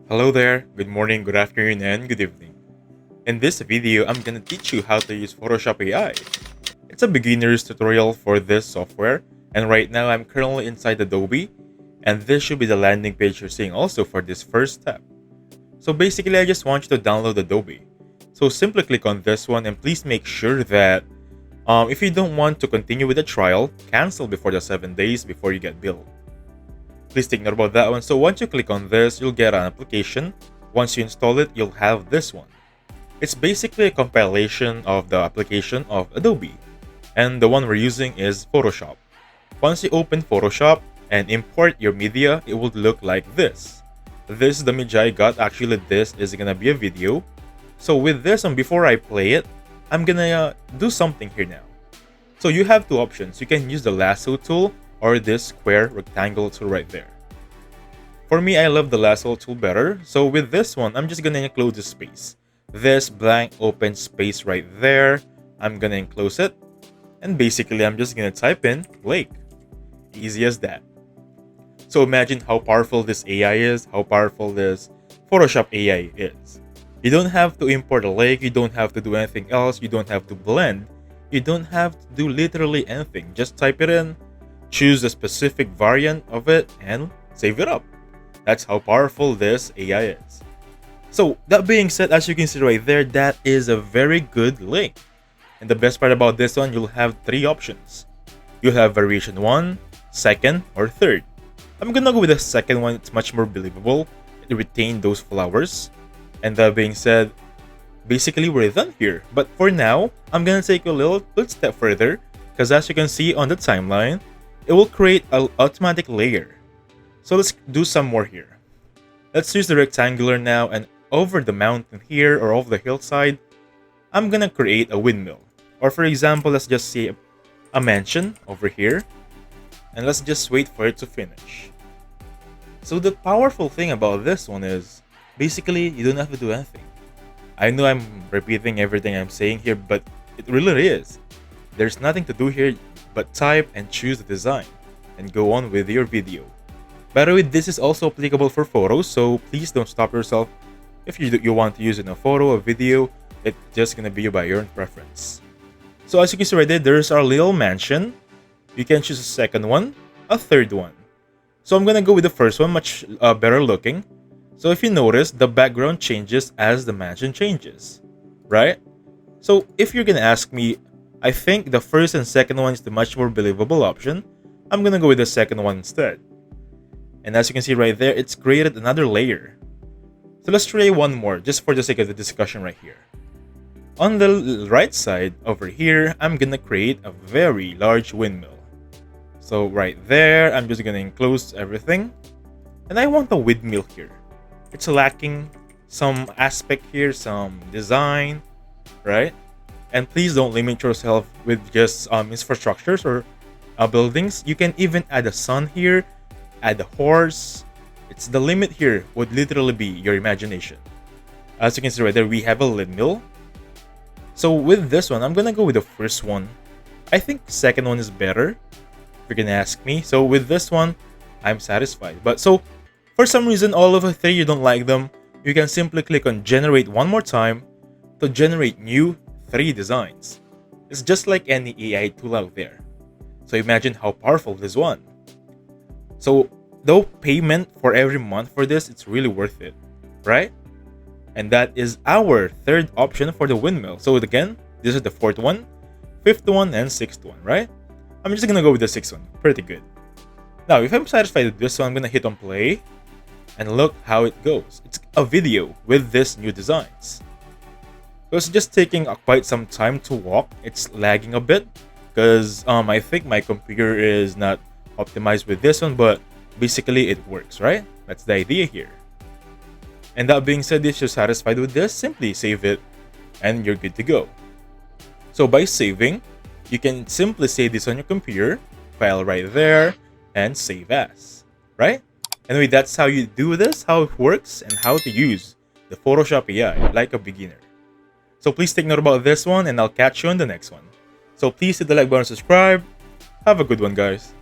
Hello there, good morning, good afternoon, and good evening. In this video, I'm gonna teach you how to use Photoshop AI. It's a beginner's tutorial for this software, and right now I'm currently inside Adobe, and this should be the landing page you're seeing also for this first step. So basically, I just want you to download Adobe. So simply click on this one, and please make sure that if you don't want to continue with the trial, cancel before the 7 days before you get billed. Please take note about that one. So once you click on this, you'll get an application. Once you install it, you'll have this one. It's basically a compilation of the application of Adobe. And the one we're using is Photoshop. Once you open Photoshop and import your media, it would look like this. This is the media I got. Actually, this is gonna be a video. So with this one, before I play it, I'm gonna do something here now. So you have two options. You can use the lasso tool or this square rectangle tool right there. For me, I love the lasso tool better, so with this one, I'm just gonna enclose the space. This blank open space right there, I'm gonna enclose it, and basically I'm just gonna type in lake. Easy as that. So imagine how powerful this AI is, how powerful this Photoshop AI is. You don't have to import a lake, you don't have to do anything else, you don't have to blend, you don't have to do literally anything. Just type it in, choose a specific variant of it, and save it up. That's how powerful this AI is. So that being said, as you can see right there, that is a very good link. And the best part about this one, you'll have three options. You'll have variation 1, 2nd, or 3rd. I'm gonna go with the second one, it's much more believable. It retained those flowers. And that being said, basically we're done here. But for now, I'm gonna take a little step further, because as you can see on the timeline, it will create an automatic layer. So let's do some more here. Let's use the rectangular now, and over the mountain here or over the hillside, I'm gonna create a windmill. Or for example, let's just say a mansion over here, and let's just wait for it to finish. So the powerful thing about this one is, basically you don't have to do anything. I know I'm repeating everything I'm saying here, but it really is. There's nothing to do here but type and choose the design, and go on with your video. By the way, this is also applicable for photos, so please don't stop yourself. If you want to use it in a photo or video, it's just gonna be by your own preference. So as you can see right there, there's our little mansion. You can choose a second one, a third one. So I'm gonna go with the first one, much better looking. So if you notice, the background changes as the mansion changes, right? So if you're gonna ask me, I think the first and second one is the much more believable option. I'm gonna go with the second one instead. And as you can see right there, it's created another layer. So let's try one more, just for the sake of the discussion right here. On the right side over here, I'm gonna create a very large windmill. So right there, I'm just gonna enclose everything. And I want a windmill here. It's lacking some aspect here, some design, right? And please don't limit yourself with just infrastructures or buildings. You can even add a sun here, add a horse. It's the limit here would literally be your imagination. As you can see right there, we have a windmill. So with this one, I'm gonna go with the first one. I think second one is better, if you're gonna ask me. So with this one, I'm satisfied. But so for some reason, all of the three you don't like them, you can simply click on generate one more time to generate new 3 designs. It's just like any AI tool out there. So imagine how powerful this one. So though payment for every month for this, it's really worth it, right? And that is our third option for the windmill. So again, this is the 4th one, 5th one, and 6th one, right? I'm just gonna go with the 6th one. Pretty good. Now, if I'm satisfied with this one, I'm gonna hit on play and look how it goes. It's a video with these new designs. So it's just taking quite some time to walk. It's lagging a bit because I think my computer is not optimized with this one, but basically it works, right? That's the idea here. And that being said, if you're satisfied with this, simply save it and you're good to go. So by saving, you can simply save this on your computer, file right there, and save as, right? Anyway, that's how you do this, how it works, and how to use the Photoshop AI like a beginner. So please take note about this one, and I'll catch you on the next one. So please hit the like button and subscribe. Have a good one, guys.